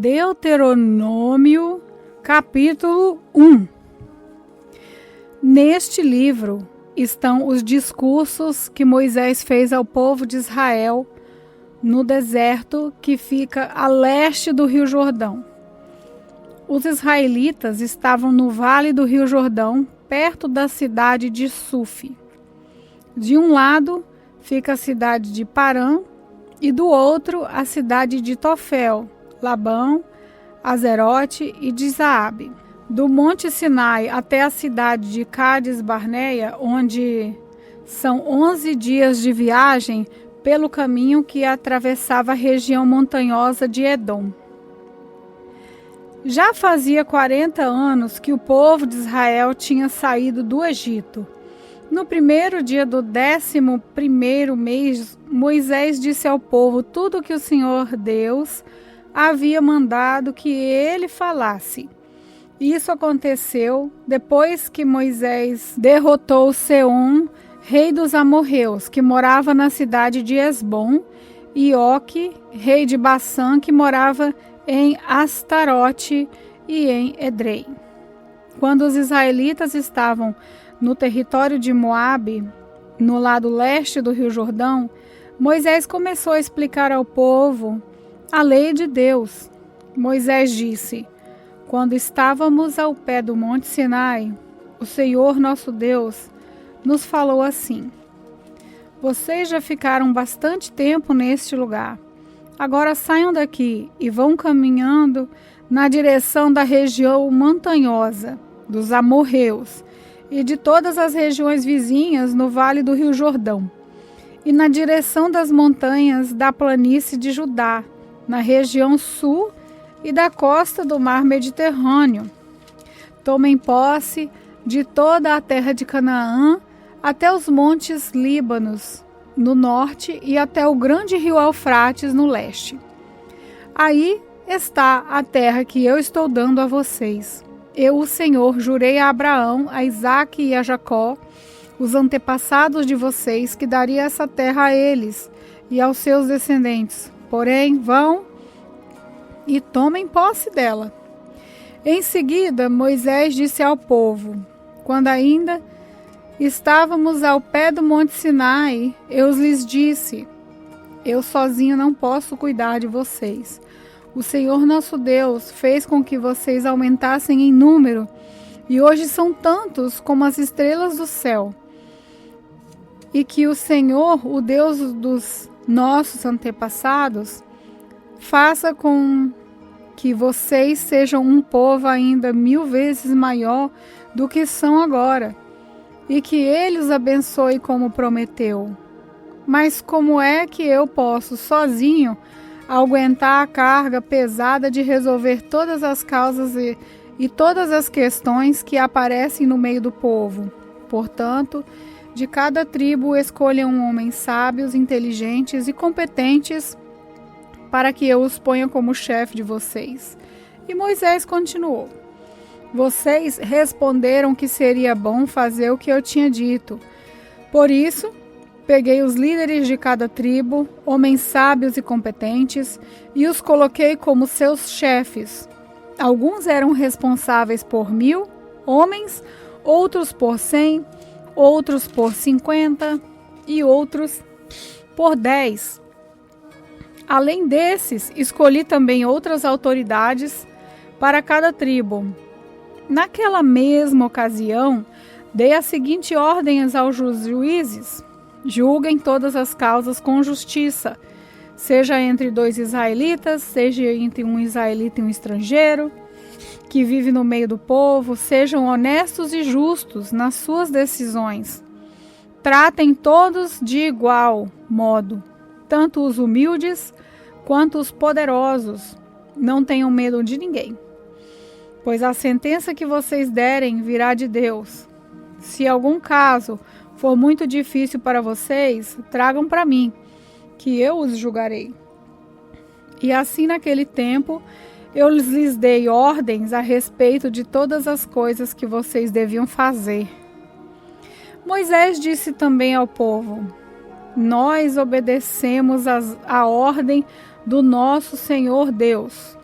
Deuteronômio, capítulo 1. Neste livro estão os discursos que Moisés fez ao povo de Israel no deserto que fica a leste do Rio Jordão. Os israelitas estavam no vale do Rio Jordão, perto da cidade de Sufi. De um lado fica a cidade de Parã e do outro a cidade de Tofel, Labão, Azerote e de Zaabe. Do Monte Sinai até a cidade de Cádiz Barneia, onde são 11 dias de viagem pelo caminho que atravessava a região montanhosa de Edom. Já fazia 40 anos que o povo de Israel tinha saído do Egito. No primeiro dia do 11º mês, Moisés disse ao povo tudo o que o Senhor Deus havia mandado que ele falasse. Isso aconteceu depois que Moisés derrotou Seom, rei dos amorreus, que morava na cidade de Esbom, e Oque, rei de Bassã, que morava em Astarote e em Edrei. Quando os israelitas estavam no território de Moabe, no lado leste do Rio Jordão, Moisés começou a explicar ao povo a lei de Deus. Moisés disse: quando estávamos ao pé do Monte Sinai, o Senhor nosso Deus nos falou assim: vocês já ficaram bastante tempo neste lugar. Agora saiam daqui e vão caminhando na direção da região montanhosa, dos amorreus e de todas as regiões vizinhas no vale do Rio Jordão, e na direção das montanhas da planície de Judá, na região sul e da costa do mar Mediterrâneo. Tomem posse de toda a terra de Canaã até os montes Líbanos, no norte, e até o grande rio Eufrates, no leste. Aí está a terra que eu estou dando a vocês. Eu, o Senhor, jurei a Abraão, a Isaque e a Jacó, os antepassados de vocês, que daria essa terra a eles e aos seus descendentes. Porém, vão e tomem posse dela. Em seguida, Moisés disse ao povo: quando ainda estávamos ao pé do Monte Sinai, eu lhes disse: eu sozinho não posso cuidar de vocês. O Senhor nosso Deus fez com que vocês aumentassem em número, e hoje são tantos como as estrelas do céu. E que o Senhor, o Deus dos nossos antepassados, faça com que vocês sejam um povo ainda 1000 vezes maior do que são agora, e que Ele os abençoe como prometeu. Mas como é que eu posso, sozinho, aguentar a carga pesada de resolver todas as causas e todas as questões que aparecem no meio do povo? Portanto, de cada tribo escolham homens sábios, inteligentes e competentes para que eu os ponha como chefe de vocês. E Moisés continuou: vocês responderam que seria bom fazer o que eu tinha dito. Por isso, peguei os líderes de cada tribo, homens sábios e competentes, e os coloquei como seus chefes. Alguns eram responsáveis por 1000 homens, outros por 100, outros por 50 e outros por 10. Além desses, escolhi também outras autoridades para cada tribo. Naquela mesma ocasião, dei a seguinte ordens aos juízes: julguem todas as causas com justiça, seja entre 2 israelitas, seja entre um israelita e um estrangeiro, que vive no meio do povo. Sejam honestos e justos nas suas decisões. Tratem todos de igual modo, tanto os humildes quanto os poderosos. Não tenham medo de ninguém, pois a sentença que vocês derem virá de Deus. Se algum caso for muito difícil para vocês, tragam para mim, que eu os julgarei. E assim, naquele tempo, eu lhes dei ordens a respeito de todas as coisas que vocês deviam fazer. Moisés disse também ao povo: nós obedecemos a ordem do nosso Senhor Deus.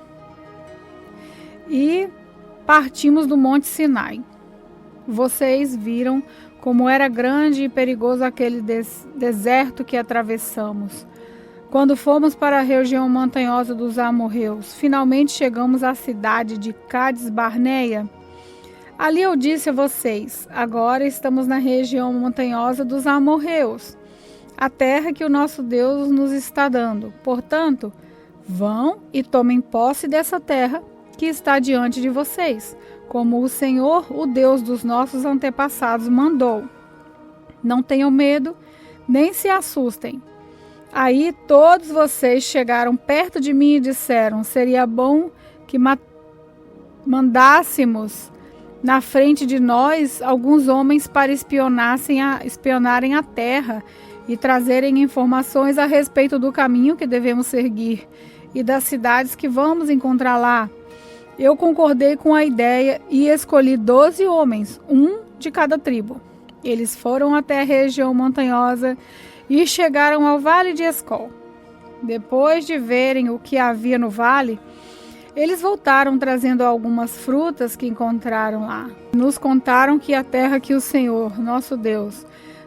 e partimos do Monte Sinai. Vocês viram como era grande e perigoso aquele deserto que atravessamos. Quando fomos para a região montanhosa dos amorreus, finalmente chegamos à cidade de Cádiz Barneia. Ali eu disse a vocês, agora estamos na região montanhosa dos amorreus, a terra que o nosso Deus nos está dando. Portanto, vão e tomem posse dessa terra que está diante de vocês, como o Senhor, o Deus dos nossos antepassados, mandou. Não tenham medo, nem se assustem. Aí todos vocês chegaram perto de mim e disseram, seria bom que mandássemos na frente de nós alguns homens para espionarem a terra e trazerem informações a respeito do caminho que devemos seguir e das cidades que vamos encontrar lá. Eu concordei com a ideia e escolhi 12 homens, um de cada tribo. Eles foram até a região montanhosa e chegaram ao Vale de Escol. Depois de verem o que havia no vale, eles voltaram trazendo algumas frutas que encontraram lá. Nos contaram que a terra que o Senhor, nosso Deus,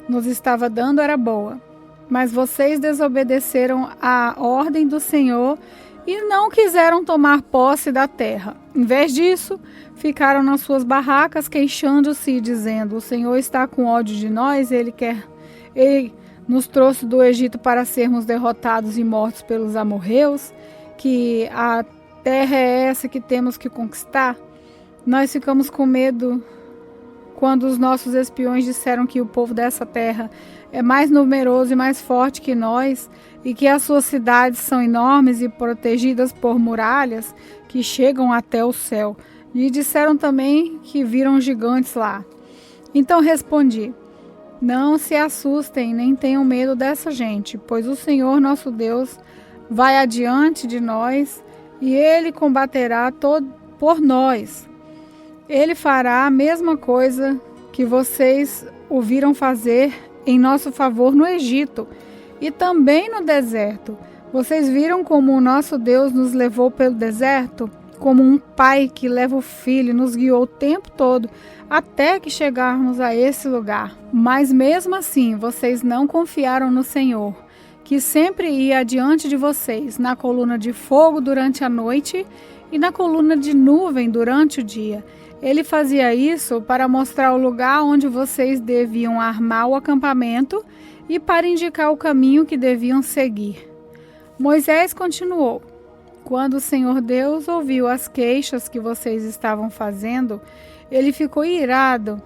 nos estava dando era boa. Mas vocês desobedeceram à ordem do Senhor e não quiseram tomar posse da terra. Em vez disso, ficaram nas suas barracas queixando-se e dizendo, o Senhor está com ódio de nós, Ele nos trouxe do Egito para sermos derrotados e mortos pelos amorreus, que a terra é essa que temos que conquistar. Nós ficamos com medo quando os nossos espiões disseram que o povo dessa terra é mais numeroso e mais forte que nós e que as suas cidades são enormes e protegidas por muralhas que chegam até o céu. E disseram também que viram gigantes lá. Então respondi, não se assustem nem tenham medo dessa gente, pois o Senhor nosso Deus vai adiante de nós e Ele combaterá por nós. Ele fará a mesma coisa que vocês o viram fazer em nosso favor no Egito e também no deserto. Vocês viram como o nosso Deus nos levou pelo deserto? Como um pai que leva o filho, nos guiou o tempo todo até que chegarmos a esse lugar. Mas mesmo assim, vocês não confiaram no Senhor, que sempre ia adiante de vocês, na coluna de fogo durante a noite e na coluna de nuvem durante o dia. Ele fazia isso para mostrar o lugar onde vocês deviam armar o acampamento e para indicar o caminho que deviam seguir. Moisés continuou, quando o Senhor Deus ouviu as queixas que vocês estavam fazendo, ele ficou irado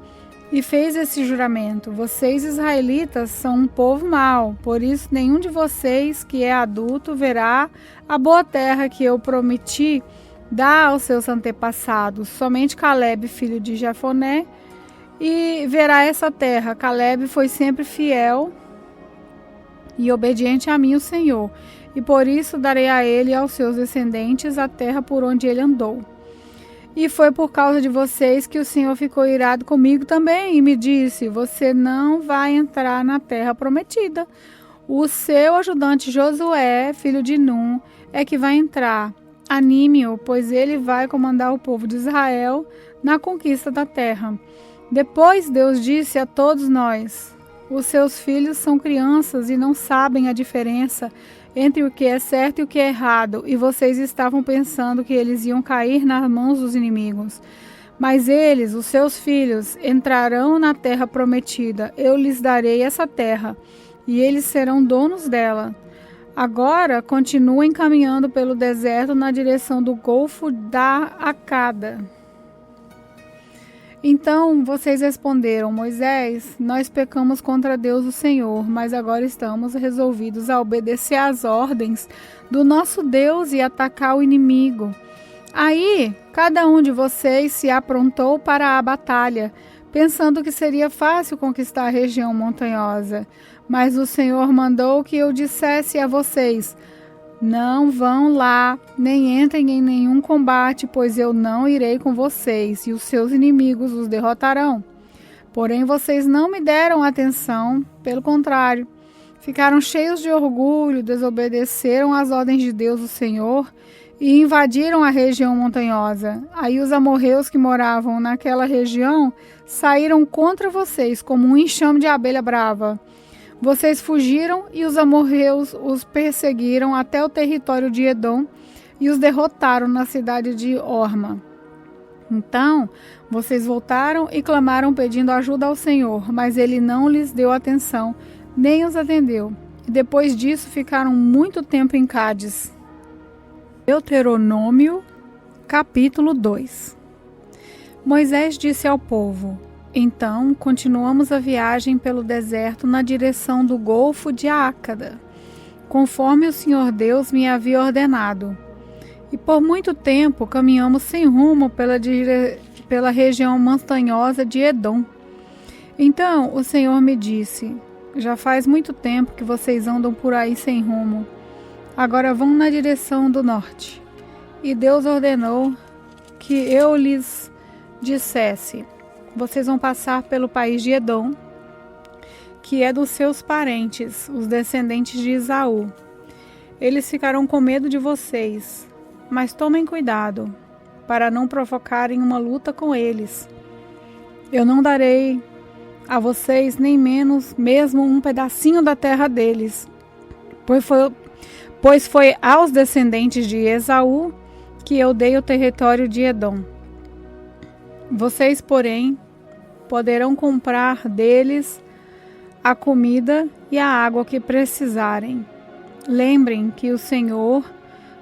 e fez esse juramento. Vocês, israelitas, são um povo mau, por isso nenhum de vocês que é adulto verá a boa terra que eu prometi dar aos seus antepassados. Somente Caleb, filho de Jefoné, e verá essa terra. Caleb foi sempre fiel e obediente a mim, o Senhor, e por isso darei a ele e aos seus descendentes a terra por onde ele andou. E foi por causa de vocês que o Senhor ficou irado comigo também e me disse, você não vai entrar na terra prometida. O seu ajudante Josué, filho de Num, é que vai entrar. Anime-o, pois ele vai comandar o povo de Israel na conquista da terra. Depois Deus disse a todos nós, os seus filhos são crianças e não sabem a diferença entre o que é certo e o que é errado, e vocês estavam pensando que eles iam cair nas mãos dos inimigos. Mas eles, os seus filhos, entrarão na terra prometida. Eu lhes darei essa terra, e eles serão donos dela. Agora, continuem caminhando pelo deserto na direção do Golfo da Acada. Então vocês responderam, Moisés, nós pecamos contra Deus o Senhor, mas agora estamos resolvidos a obedecer às ordens do nosso Deus e atacar o inimigo. Aí, cada um de vocês se aprontou para a batalha, pensando que seria fácil conquistar a região montanhosa. Mas o Senhor mandou que eu dissesse a vocês, não vão lá, nem entrem em nenhum combate, pois eu não irei com vocês, e os seus inimigos os derrotarão. Porém, vocês não me deram atenção, pelo contrário, ficaram cheios de orgulho, desobedeceram às ordens de Deus, o Senhor, e invadiram a região montanhosa. Aí os amorreus que moravam naquela região saíram contra vocês como um enxame de abelha brava. Vocês fugiram e os amorreus os perseguiram até o território de Edom e os derrotaram na cidade de Orma. Então, vocês voltaram e clamaram pedindo ajuda ao Senhor, mas ele não lhes deu atenção, nem os atendeu. E depois disso ficaram muito tempo em Cádiz. Deuteronômio, capítulo 2. Moisés disse ao povo: Então, continuamos a viagem pelo deserto na direção do Golfo de Ácada, conforme o Senhor Deus me havia ordenado. E por muito tempo caminhamos sem rumo pela região montanhosa de Edom. Então o Senhor me disse: Já faz muito tempo que vocês andam por aí sem rumo. Agora vão na direção do norte. E Deus ordenou que eu lhes dissesse: Vocês vão passar pelo país de Edom, que é dos seus parentes, os descendentes de Esaú. Eles ficarão com medo de vocês, mas tomem cuidado para não provocarem uma luta com eles. Eu não darei a vocês nem menos mesmo um pedacinho da terra deles, pois foi aos descendentes de Esaú que eu dei o território de Edom. Vocês, porém, poderão comprar deles a comida e a água que precisarem. Lembrem que o Senhor,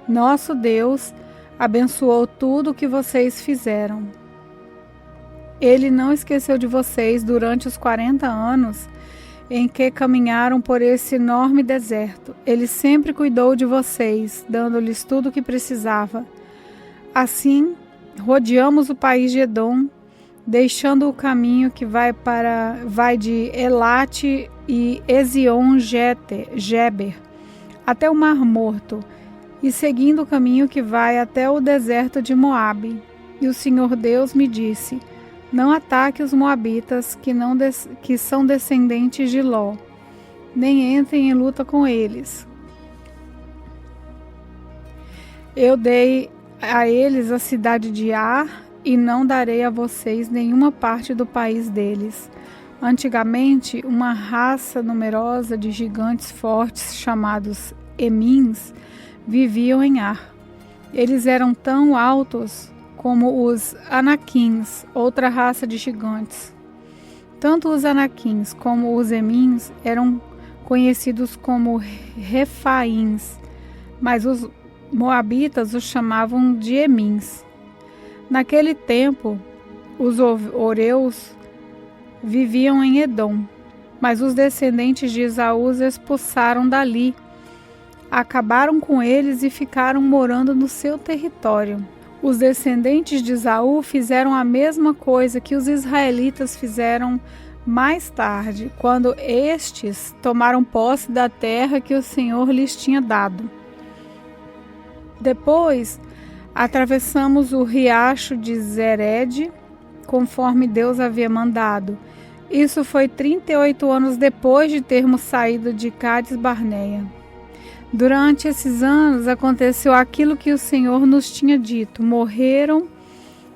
nosso Deus, abençoou tudo o que vocês fizeram. Ele não esqueceu de vocês durante os 40 anos em que caminharam por esse enorme deserto. Ele sempre cuidou de vocês, dando-lhes tudo o que precisava. Assim, rodeamos o país de Edom, deixando o caminho que vai de Elate e Ezion-Geber até o Mar Morto, e seguindo o caminho que vai até o deserto de Moabe. E o Senhor Deus me disse: Não ataque os moabitas que são descendentes de Ló, nem entrem em luta com eles. Eu dei a eles a cidade de Ar, e não darei a vocês nenhuma parte do país deles. Antigamente, uma raça numerosa de gigantes fortes, chamados Emins, viviam em Ar. Eles eram tão altos como os Anaquins, outra raça de gigantes. Tanto os Anaquins como os Emins eram conhecidos como Refaíns, mas os moabitas os chamavam de Emins. Naquele tempo, os Oreus viviam em Edom, mas os descendentes de Esaú os expulsaram dali, acabaram com eles e ficaram morando no seu território. Os descendentes de Esaú fizeram a mesma coisa que os israelitas fizeram mais tarde, quando estes tomaram posse da terra que o Senhor lhes tinha dado. Depois, atravessamos o riacho de Zered, conforme Deus havia mandado. Isso foi 38 anos depois de termos saído de Cádiz Barneia. Durante esses anos aconteceu aquilo que o Senhor nos tinha dito. Morreram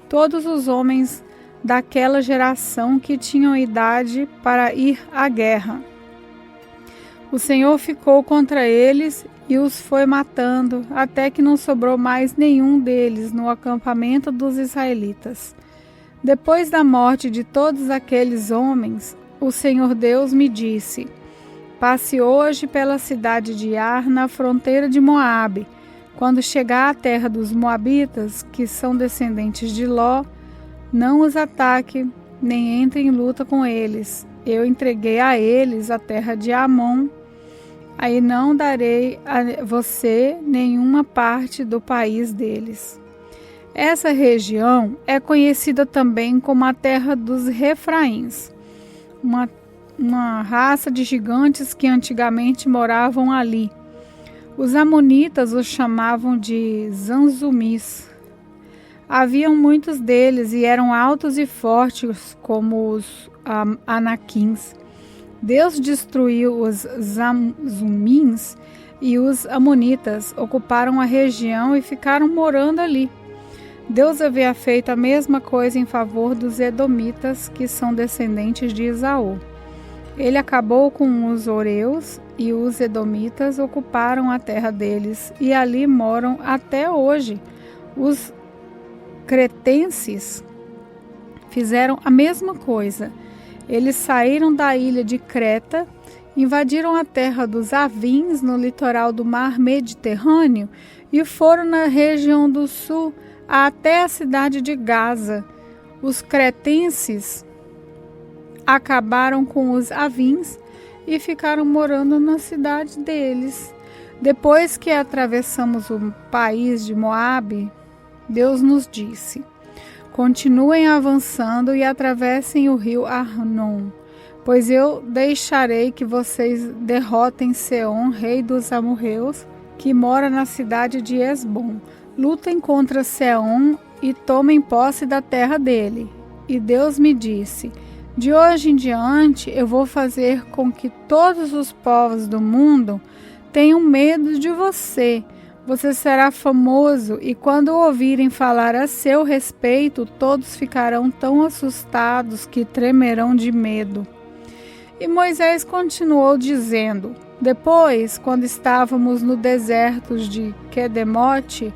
todos os homens daquela geração que tinham idade para ir à guerra. O Senhor ficou contra eles e os foi matando, até que não sobrou mais nenhum deles no acampamento dos israelitas. Depois da morte de todos aqueles homens, o Senhor Deus me disse: Passe hoje pela cidade de Ar, na fronteira de Moabe. Quando chegar à terra dos moabitas, que são descendentes de Ló, não os ataque, nem entre em luta com eles. Eu entreguei a eles a terra de Amon. Aí não darei a você nenhuma parte do país deles. Essa região é conhecida também como a terra dos Refraíns, uma raça de gigantes que antigamente moravam ali. Os amonitas os chamavam de Zanzumis. Haviam muitos deles e eram altos e fortes como os Anaquins. Deus destruiu os Zanzumins e os amonitas ocuparam a região e ficaram morando ali. Deus havia feito a mesma coisa em favor dos edomitas, que são descendentes de Esaú. Ele acabou com os horeus e os edomitas ocuparam a terra deles e ali moram até hoje. Os cretenses fizeram a mesma coisa. Eles saíram da ilha de Creta, invadiram a terra dos Avins no litoral do mar Mediterrâneo e foram na região do sul até a cidade de Gaza. Os cretenses acabaram com os Avins e ficaram morando na cidade deles. Depois que atravessamos o país de Moabe, Deus nos disse: continuem avançando e atravessem o rio Arnon, pois eu deixarei que vocês derrotem Seom, rei dos amorreus, que mora na cidade de Esbom. Lutem contra Seom e tomem posse da terra dele. E Deus me disse: de hoje em diante eu vou fazer com que todos os povos do mundo tenham medo de você. Você será famoso e quando ouvirem falar a seu respeito, todos ficarão tão assustados que tremerão de medo. E Moisés continuou dizendo: depois, quando estávamos no deserto de Quedemote,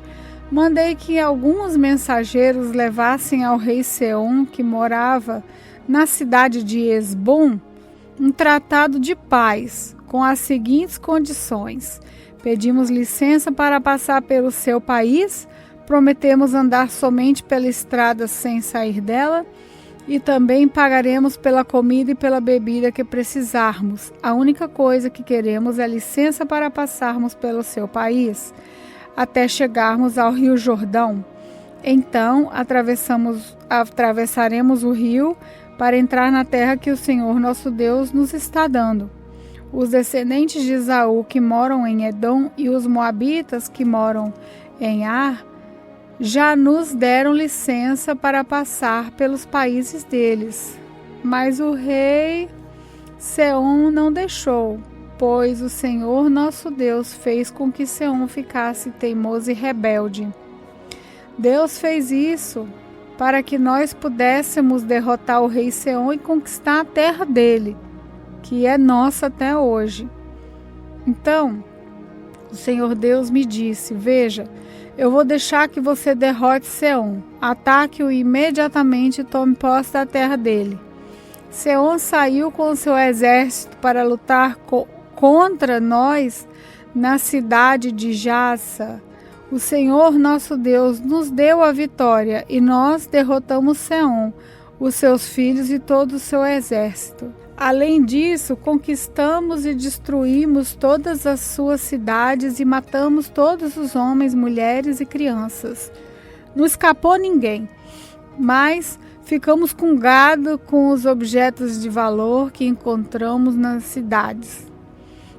mandei que alguns mensageiros levassem ao rei Seom, que morava na cidade de Esbom, um tratado de paz, com as seguintes condições: pedimos licença para passar pelo seu país, prometemos andar somente pela estrada sem sair dela, e também pagaremos pela comida e pela bebida que precisarmos. A única coisa que queremos é licença para passarmos pelo seu país, até chegarmos ao rio Jordão. Então atravessaremos o rio para entrar na terra que o Senhor nosso Deus nos está dando. Os descendentes de Esaú que moram em Edom e os moabitas que moram em Ar já nos deram licença para passar pelos países deles. Mas o rei Seom não deixou, pois o Senhor nosso Deus fez com que Seom ficasse teimoso e rebelde. Deus fez isso para que nós pudéssemos derrotar o rei Seom e conquistar a terra dele, que é nossa até hoje. Então, o Senhor Deus me disse: veja, eu vou deixar que você derrote Seom, ataque-o imediatamente e tome posse da terra dele. Seom saiu com seu exército para lutar contra nós na cidade de Jassa. O Senhor nosso Deus nos deu a vitória e nós derrotamos Seom, os seus filhos e todo o seu exército. Além disso, conquistamos e destruímos todas as suas cidades e matamos todos os homens, mulheres e crianças. Não escapou ninguém, mas ficamos com gado, com os objetos de valor que encontramos nas cidades.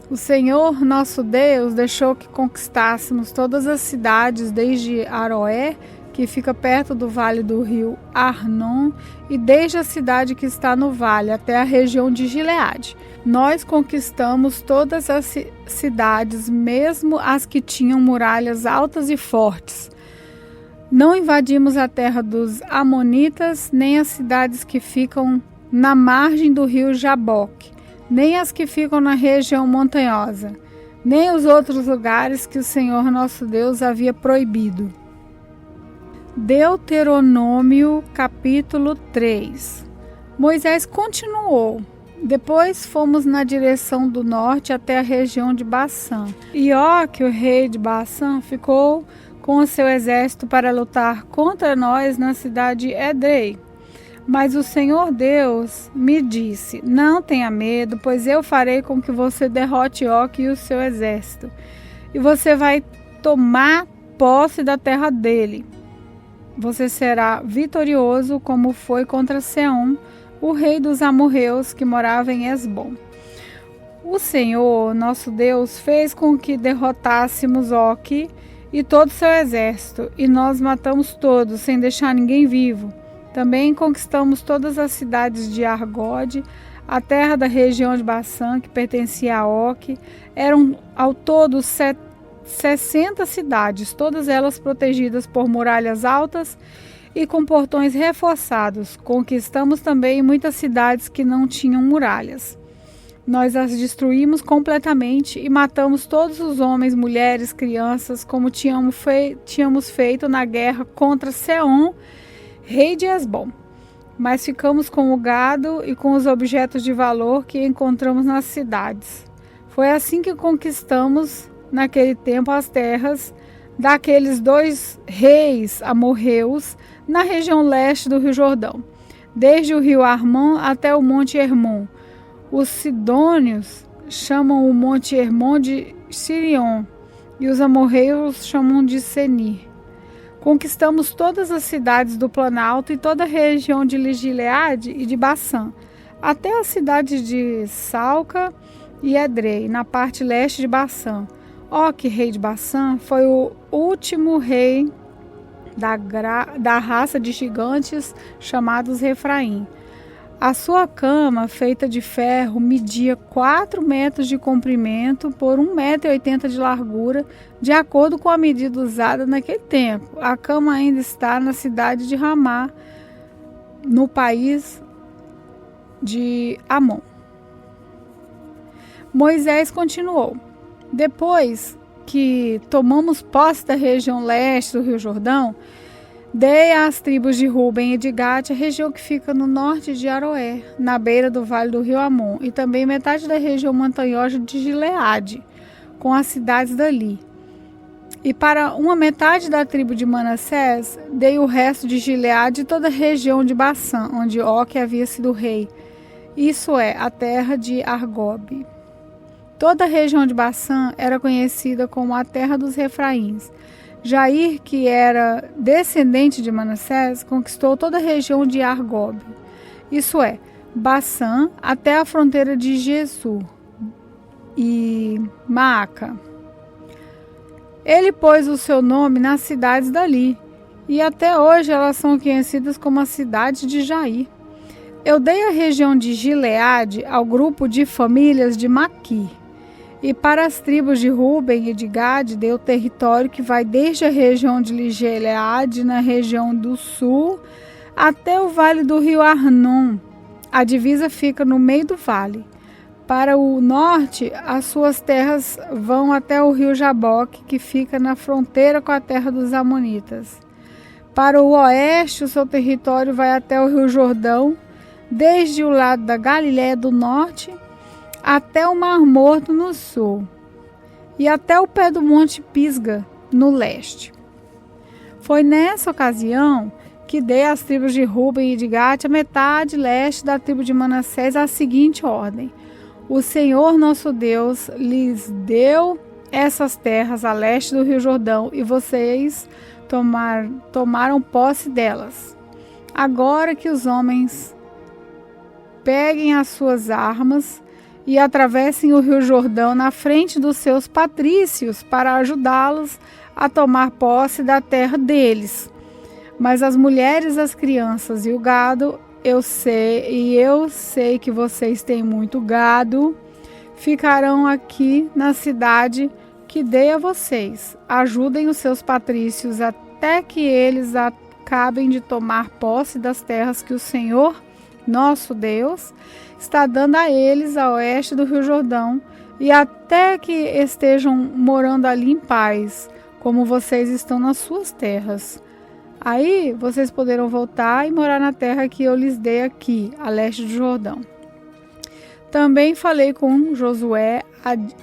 O Senhor nosso Deus deixou que conquistássemos todas as cidades, desde Aroé, que fica perto do vale do rio Arnon, e desde a cidade que está no vale até a região de Gileade. Nós conquistamos todas as cidades, mesmo as que tinham muralhas altas e fortes. Não invadimos a terra dos amonitas, nem as cidades que ficam na margem do rio Jaboque, nem as que ficam na região montanhosa, nem os outros lugares que o Senhor nosso Deus havia proibido. Deuteronômio capítulo 3. Moisés continuou: depois fomos na direção do norte até a região de Bassã. E Og, o rei de Bassã, ficou com o seu exército para lutar contra nós na cidade de Edrei. Mas o Senhor Deus me disse: não tenha medo, pois eu farei com que você derrote Og e o seu exército, e você vai tomar posse da terra dele. Você será vitorioso como foi contra Seom, o rei dos amorreus que morava em Esbom. O Senhor, nosso Deus, fez com que derrotássemos Og e todo o seu exército, e nós matamos todos, sem deixar ninguém vivo. Também conquistamos todas as cidades de Argode, A terra da região de Bassã, que pertencia a Og, eram ao todo 60 cidades, todas elas protegidas por muralhas altas e com portões reforçados. Conquistamos também muitas cidades que não tinham muralhas. Nós as destruímos completamente e matamos todos os homens, mulheres, crianças, como tínhamos feito na guerra contra Seom, rei de Hesbom. Mas ficamos com o gado e com os objetos de valor que encontramos nas cidades. Foi assim que conquistamos, naquele tempo, as terras daqueles 2 reis amorreus na região leste do Rio Jordão, desde o rio Armon até o Monte Hermon. Os sidônios chamam o Monte Hermon de Sirion e os amorreus chamam de Senir. Conquistamos todas as cidades do Planalto e toda a região de Gileade e de Bassã, até a cidade de Salca e Edrei, na parte leste de Bassã. Og, rei de Bassã, foi o último rei da raça de gigantes chamados Refraim. A sua cama, feita de ferro, media 4 metros de comprimento por 1,80 m de largura, de acordo com a medida usada naquele tempo. A cama ainda está na cidade de Ramá, no país de Amon. Moisés continuou: depois que tomamos posse da região leste do Rio Jordão, dei às tribos de Ruben e de Gade a região que fica no norte de Aroé, na beira do vale do rio Amon, e também metade da região montanhosa de Gileade, com as cidades dali. E para uma metade da tribo de Manassés, dei o resto de Gileade e toda a região de Bassã, onde Og havia sido rei, isso é, a terra de Argob. Toda a região de Bassã era conhecida como a terra dos Refraíns. Jair, que era descendente de Manassés, conquistou toda a região de Argob, isso é, Bassã até a fronteira de Gesur e Maaca. Ele pôs o seu nome nas cidades dali, e até hoje elas são conhecidas como a cidade de Jair. Eu dei a região de Gileade ao grupo de famílias de Maquir. E para as tribos de Ruben e de Gade deu o território que vai desde a região de Gileade, na região do sul, até o vale do rio Arnon. A divisa fica no meio do vale. Para o norte, as suas terras vão até o rio Jaboque, que fica na fronteira com a terra dos Amonitas. Para o oeste, o seu território vai até o rio Jordão, desde o lado da Galiléia do norte até o Mar Morto no sul, e até o pé do Monte Pisga, no leste. Foi nessa ocasião que dei às tribos de Ruben e de Gade a metade leste da tribo de Manassés a seguinte ordem: o Senhor nosso Deus lhes deu essas terras a leste do rio Jordão, e vocês tomaram posse delas. Agora que os homens peguem as suas armas e atravessem o rio Jordão na frente dos seus patrícios para ajudá-los a tomar posse da terra deles. Mas as mulheres, as crianças e o gado, eu sei que vocês têm muito gado, ficarão aqui na cidade que dei a vocês. Ajudem os seus patrícios até que eles acabem de tomar posse das terras que o Senhor, nosso Deus, está dando a eles a oeste do rio Jordão, e até que estejam morando ali em paz, como vocês estão nas suas terras. Aí vocês poderão voltar e morar na terra que eu lhes dei aqui, a leste do Jordão. Também falei com Josué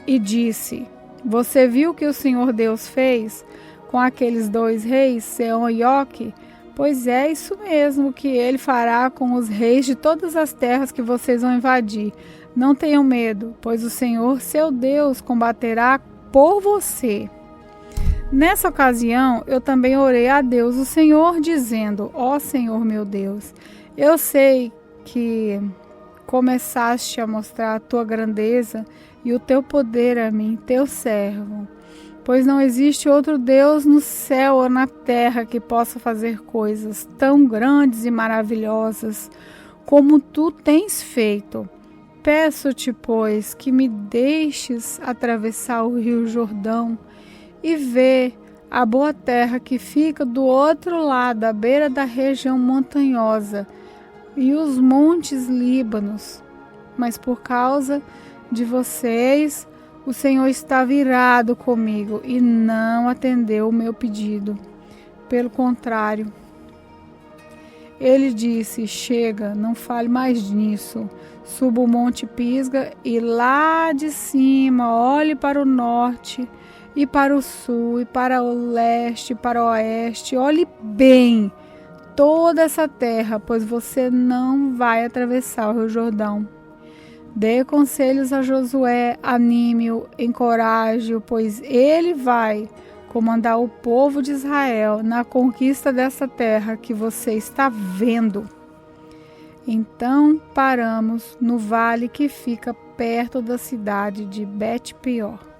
e disse: você viu o que o Senhor Deus fez com aqueles 2 reis, Seom e Og? Pois é isso mesmo que ele fará com os reis de todas as terras que vocês vão invadir. Não tenham medo, pois o Senhor, seu Deus, combaterá por você. Nessa ocasião, eu também orei a Deus, o Senhor, dizendo: ó Senhor meu Deus, eu sei que começaste a mostrar a tua grandeza e o teu poder a mim, teu servo. Pois não existe outro Deus no céu ou na terra que possa fazer coisas tão grandes e maravilhosas como tu tens feito. Peço-te, pois, que me deixes atravessar o rio Jordão e ver a boa terra que fica do outro lado, à beira da região montanhosa, e os montes Líbanos. Mas por causa de vocês, o Senhor estava irado comigo e não atendeu o meu pedido. Pelo contrário, ele disse: chega, não fale mais nisso. Suba o monte Pisga e lá de cima olhe para o norte e para o sul e para o leste e para o oeste. Olhe bem toda essa terra, pois você não vai atravessar o Rio Jordão. Dê conselhos a Josué, anime-o, encoraje-o, pois ele vai comandar o povo de Israel na conquista dessa terra que você está vendo. Então paramos no vale que fica perto da cidade de Bet-peor.